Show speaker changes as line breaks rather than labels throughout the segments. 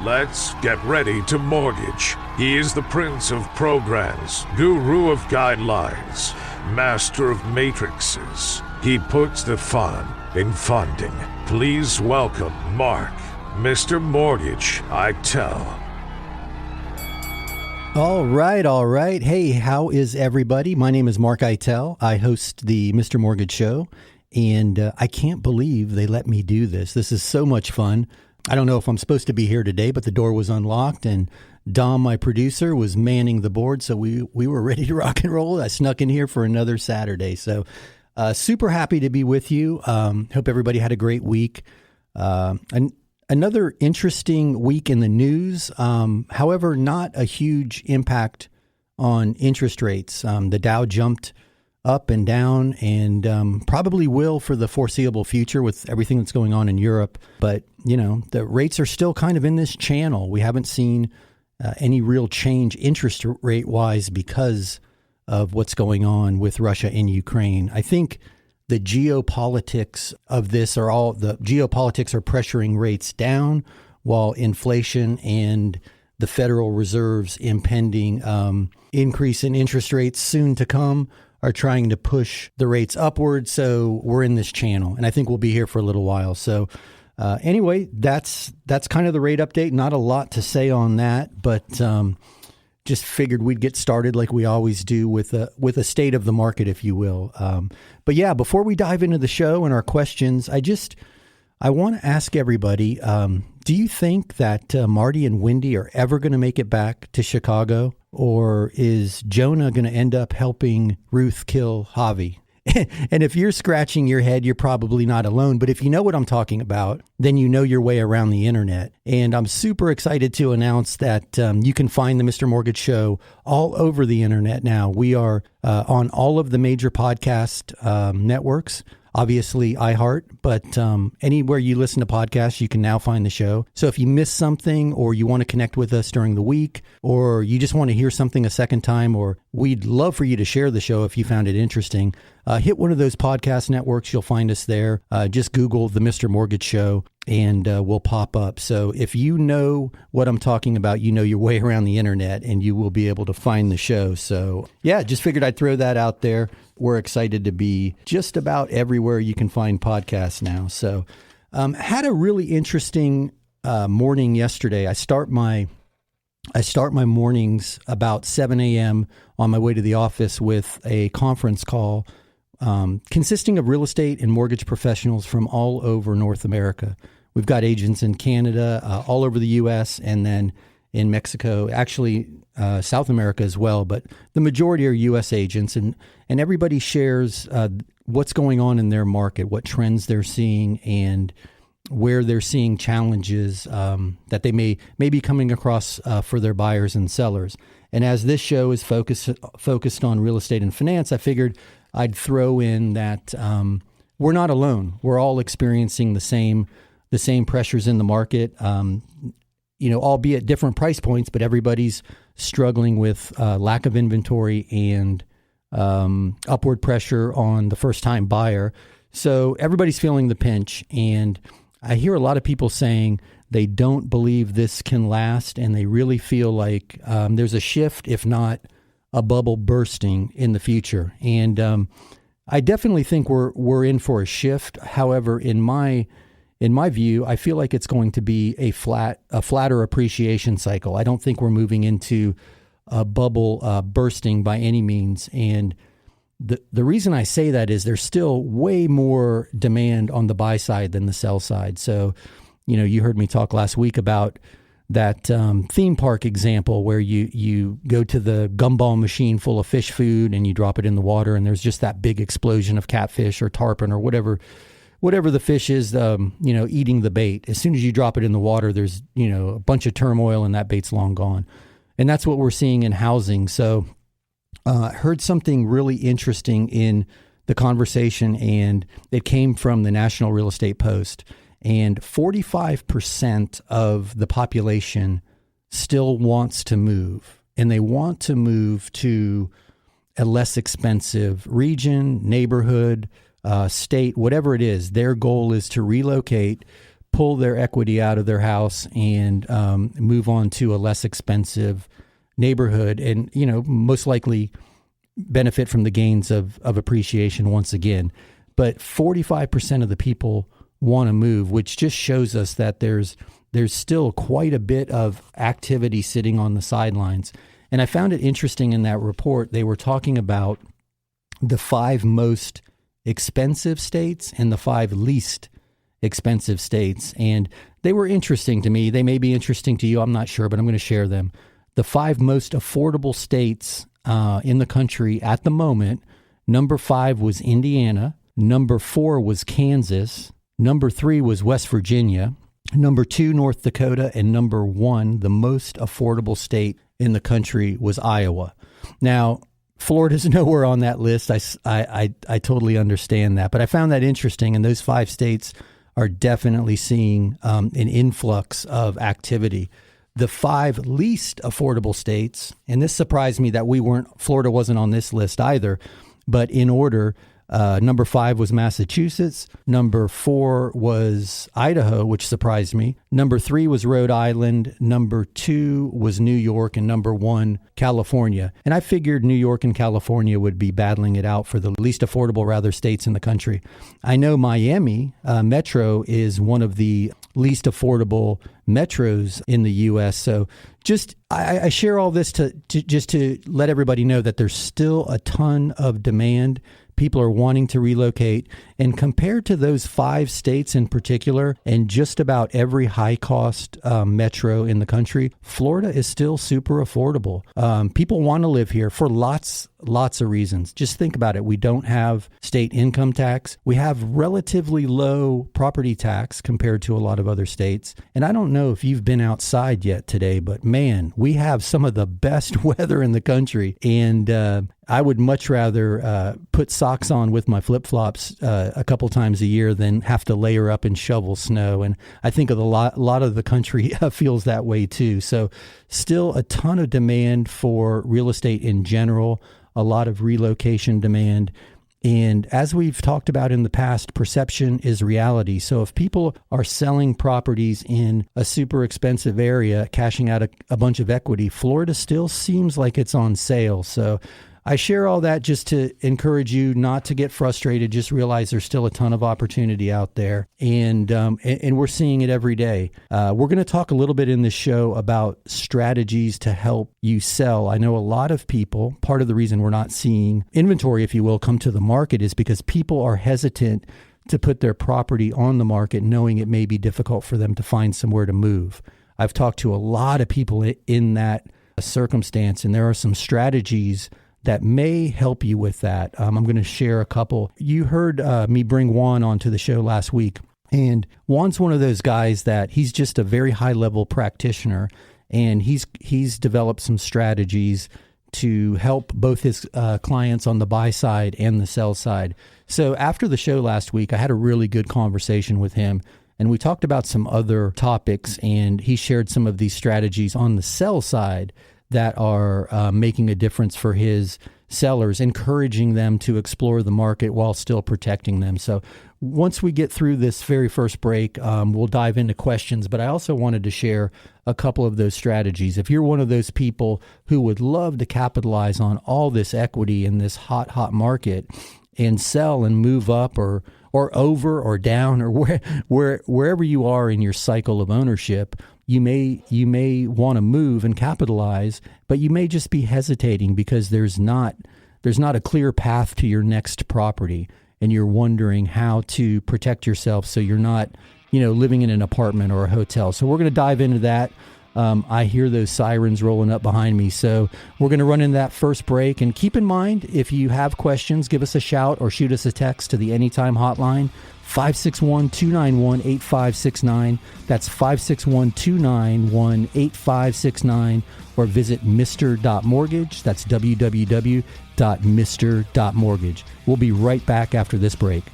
Let's get ready to mortgage. He is the prince of programs, guru of guidelines, master of matrices. He puts the fun in funding. Please welcome Mark, Mr. Mortgage Eitel.
All right. Hey, how is everybody? My name is Mark Eitel. I host the Mr. Mortgage Show, and I can't believe they let me do this. This is so much fun. I don't know if I'm supposed to be here today, but the door was unlocked, and Dom, my producer, was manning the board, so we were ready to rock and roll. I snuck in here for another Saturday, so super happy to be with you. Hope everybody had a great week. Another interesting week in the news, however, not a huge impact on interest rates. The Dow jumped up and down and probably will for the foreseeable future with everything that's going on in Europe. But, you know, the rates are still kind of in this channel. We haven't seen any real change interest rate wise because of what's going on with Russia and Ukraine. I think the geopolitics of this are pressuring rates down, while inflation and the Federal Reserve's impending increase in interest rates soon to come are trying to push the rates upward. So we're in this channel, and I think we'll be here for a little while. So anyway, that's kind of the rate update. Not a lot to say on that, but just figured we'd get started like we always do with a state of the market, if you will. But yeah, before we dive into the show and our questions, I want to ask everybody, do you think that Marty and Wendy are ever going to make it back to Chicago? Or is Jonah going to end up helping Ruth kill Javi? And if you're scratching your head, you're probably not alone. But if you know what I'm talking about, then you know your way around the internet. And I'm super excited to announce that you can find the Mr. Mortgage Show all over the internet now. We are on all of the major podcast networks. Obviously, iHeart, but anywhere you listen to podcasts, you can now find the show. So if you missed something, or you want to connect with us during the week, or you just want to hear something a second time, or we'd love for you to share the show if you found it interesting, hit one of those podcast networks. You'll find us there. Just Google the Mr. Mortgage Show, and we'll pop up. So if you know what I'm talking about, you know your way around the internet, and you will be able to find the show. So yeah, just figured I'd throw that out there. We're excited to be just about everywhere you can find podcasts now. So had a really interesting morning yesterday. I start my mornings about 7 a.m. on my way to the office with a conference call consisting of real estate and mortgage professionals from all over North America. We've got agents in Canada, all over the U.S., and then in Mexico, actually South America as well. But the majority are U.S. agents, and everybody shares what's going on in their market, what trends they're seeing, and where they're seeing challenges that they may be coming across for their buyers and sellers. And as this show is focused on real estate and finance, I figured I'd throw in that we're not alone. We're all experiencing the same pressures in the market. Albeit different price points, but everybody's struggling with lack of inventory and upward pressure on the first-time buyer. So everybody's feeling the pinch, and I hear a lot of people saying they don't believe this can last, and they really feel like there's a shift, if not a bubble bursting in the future. And I definitely think we're in for a shift. However, in my view, I feel like it's going to be a flatter appreciation cycle. I don't think we're moving into a bubble bursting by any means. And the reason I say that is there's still way more demand on the buy side than the sell side. So, you heard me talk last week about that theme park example where you go to the gumball machine full of fish food and you drop it in the water, and there's just that big explosion of catfish or tarpon or whatever the fish is, eating the bait. As soon as you drop it in the water, there's, a bunch of turmoil and that bait's long gone. And that's what we're seeing in housing. So I heard something really interesting in the conversation, and it came from the National Real Estate Post. And 45% of the population still wants to move, and they want to move to a less expensive region, neighborhood, state, whatever it is. Their goal is to relocate pull their equity out of their house and move on to a less expensive neighborhood, and most likely benefit from the gains of appreciation once again. But 45% of the people want to move, which just shows us that there's still quite a bit of activity sitting on the sidelines. And I found it interesting in that report, they were talking about the 5 most expensive states and the 5 least expensive states. And they were interesting to me. They may be interesting to you. I'm not sure, but I'm going to share them. The 5 most affordable states in the country at the moment, number 5 was Indiana. Number 4 was Kansas. Number 3 was West Virginia. Number 2, North Dakota. And number 1, the most affordable state in the country, was Iowa. Now, Florida's nowhere on that list. I totally understand that. But I found that interesting. And those 5 states are definitely seeing an influx of activity. The 5 least affordable states, and this surprised me that Florida wasn't on this list either, but in order, number 5 was Massachusetts. Number 4 was Idaho, which surprised me. Number 3 was Rhode Island. Number 2 was New York, and number 1, California. And I figured New York and California would be battling it out for the least affordable, states in the country. I know Miami Metro is one of the least affordable metros in the U.S. So I share all this to let everybody know that there's still a ton of demand. People are wanting to relocate. And compared to those 5 states in particular, and just about every high-cost metro in the country, Florida is still super affordable. People want to live here for lots of reasons. Just think about it. We don't have state income tax. We have relatively low property tax compared to a lot of other states. And I don't know if you've been outside yet today, but man, we have some of the best weather in the country. And I would much rather put socks on with my flip-flops a couple times a year than have to layer up and shovel snow. And I think a lot of the country feels that way too. So still a ton of demand for real estate in general, a lot of relocation demand. And as we've talked about in the past, perception is reality. So if people are selling properties in a super expensive area, cashing out a bunch of equity, Florida still seems like it's on sale. So I share all that just to encourage you not to get frustrated. Just realize there's still a ton of opportunity out there, and we're seeing it every day. We're going to talk a little bit in this show about strategies to help you sell. I know a lot of people, part of the reason we're not seeing inventory, if you will, come to the market is because people are hesitant to put their property on the market, knowing it may be difficult for them to find somewhere to move. I've talked to a lot of people in that circumstance, and there are some strategies that may help you with that. I'm going to share a couple. You heard me bring Juan onto the show last week, and Juan's one of those guys that he's just a very high-level practitioner, and he's developed some strategies to help both his clients on the buy side and the sell side. So after the show last week, I had a really good conversation with him, and we talked about some other topics, and he shared some of these strategies on the sell side that are making a difference for his sellers, encouraging them to explore the market while still protecting them. So once we get through this very first break, we'll dive into questions, but I also wanted to share a couple of those strategies. If you're one of those people who would love to capitalize on all this equity in this hot market and sell and move up or over or down or wherever you are in your cycle of ownership, you may want to move and capitalize, but you may just be hesitating because there's not a clear path to your next property, and you're wondering how to protect yourself so you're not, living in an apartment or a hotel. So we're going to dive into that. I hear those sirens rolling up behind me. So we're going to run into that first break. And keep in mind, if you have questions, give us a shout or shoot us a text to the Anytime Hotline, 561-291-8569. That's 561-291-8569. Or visit Mr.Mortgage. That's www.mr.mortgage. We'll be right back after this break.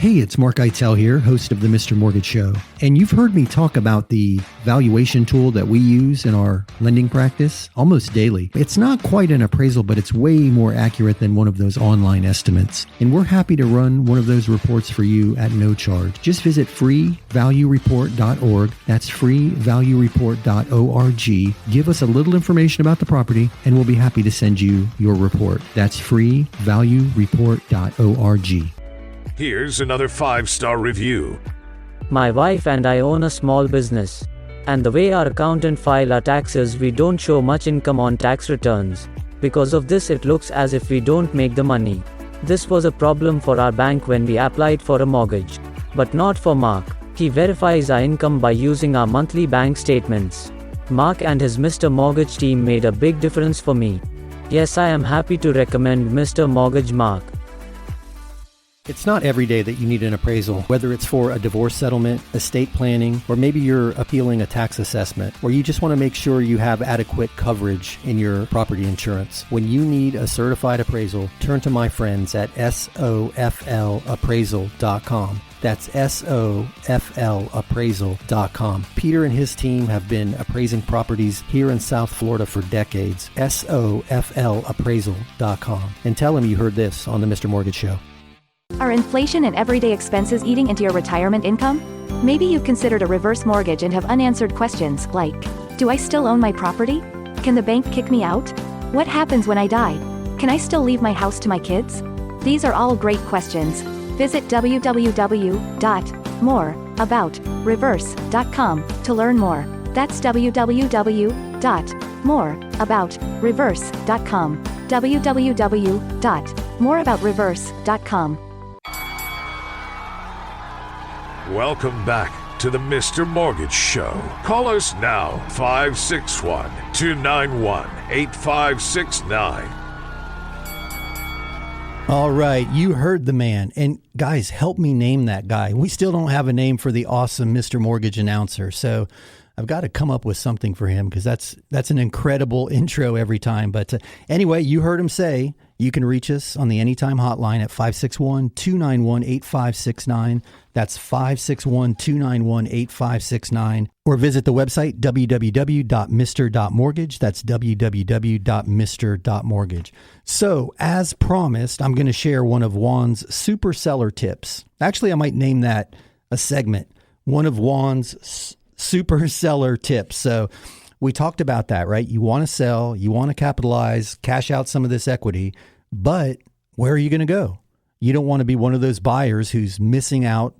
Hey, it's Mark Eitel here, host of the Mr. Mortgage Show. And you've heard me talk about the valuation tool that we use in our lending practice almost daily. It's not quite an appraisal, but it's way more accurate than one of those online estimates. And we're happy to run one of those reports for you at no charge. Just visit freevaluereport.org. That's freevaluereport.org. Give us a little information about the property, and we'll be happy to send you your report. That's freevaluereport.org.
Here's another 5-star review.
My wife and I own a small business. And the way our accountant files our taxes, we don't show much income on tax returns. Because of this, it looks as if we don't make the money. This was a problem for our bank when we applied for a mortgage. But not for Mark. He verifies our income by using our monthly bank statements. Mark and his Mr. Mortgage team made a big difference for me. Yes, I am happy to recommend Mr. Mortgage Mark.
It's not every day that you need an appraisal, whether it's for a divorce settlement, estate planning, or maybe you're appealing a tax assessment, or you just want to make sure you have adequate coverage in your property insurance. When you need a certified appraisal, turn to my friends at soflappraisal.com. That's soflappraisal.com. Peter and his team have been appraising properties here in South Florida for decades. soflappraisal.com. And tell them you heard this on the Mr. Mortgage Show.
Are inflation and everyday expenses eating into your retirement income? Maybe you've considered a reverse mortgage and have unanswered questions like, do I still own my property? Can the bank kick me out? What happens when I die? Can I still leave my house to my kids? These are all great questions. Visit www.moreaboutreverse.com to learn more. That's www.moreaboutreverse.com. www.moreaboutreverse.com.
Welcome back to the Mr. Mortgage Show. Call us now, 561-291-8569.
All right, you heard the man. And guys, help me name that guy. We still don't have a name for the awesome Mr. Mortgage announcer, so I've got to come up with something for him because that's an incredible intro every time. But anyway, you heard him say you can reach us on the Anytime hotline at 561-291-8569. That's 561-291-8569. Or visit the website www.mr.mortgage. That's www.mr.mortgage. So, as promised, I'm going to share one of Juan's super seller tips. Actually, I might name that a segment. One of Juan's super seller tips. So we talked about that, right? You want to sell, you want to capitalize, cash out some of this equity, but where are you going to go? You don't want to be one of those buyers who's missing out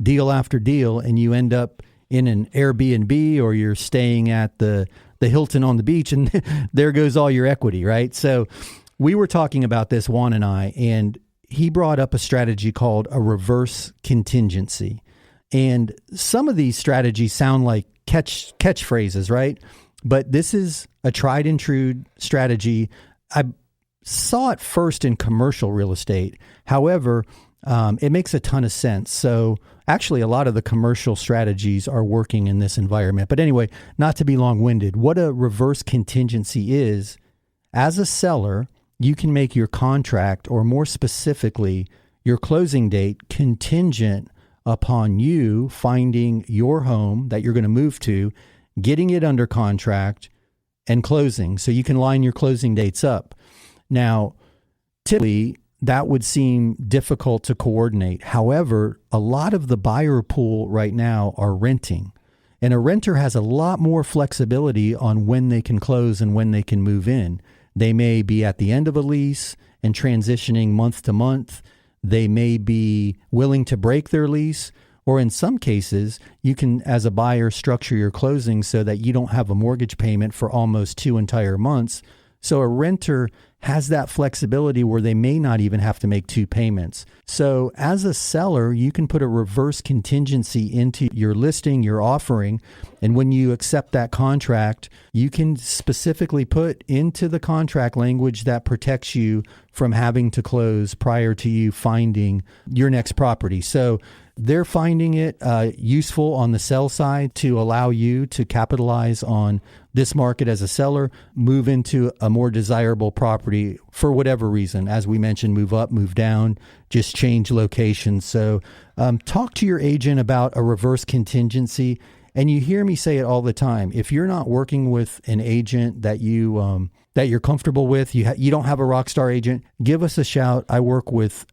deal after deal and you end up in an Airbnb or you're staying at the Hilton on the beach and there goes all your equity, right? So we were talking about this, Juan and I, and he brought up a strategy called a reverse contingency. And some of these strategies sound like catchphrases, right? But this is a tried and true strategy. I saw it first in commercial real estate. However, it makes a ton of sense. So actually, a lot of the commercial strategies are working in this environment. But anyway, not to be long-winded, what a reverse contingency is, as a seller, you can make your contract, or more specifically, your closing date, contingent upon you finding your home that you're going to move to, getting it under contract, and closing. So you can line your closing dates up. Now, typically, that would seem difficult to coordinate. However, a lot of the buyer pool right now are renting. And a renter has a lot more flexibility on when they can close and when they can move in. They may be at the end of a lease and transitioning month to month. They may be willing to break their lease, or in some cases, you can, as a buyer, structure your closing so that you don't have a mortgage payment for almost 2 entire months. So a renter has that flexibility where they may not even have to make 2 payments. So as a seller, you can put a reverse contingency into your listing, your offering, and when you accept that contract, you can specifically put into the contract language that protects you from having to close prior to you finding your next property. So they're finding it useful on the sell side to allow you to capitalize on this market as a seller, move into a more desirable property for whatever reason. As we mentioned, move up, move down, just change locations. So talk to your agent about a reverse contingency. And you hear me say it all the time. If you're not working with an agent that you're comfortable with, you don't have a rock star agent, give us a shout. I work with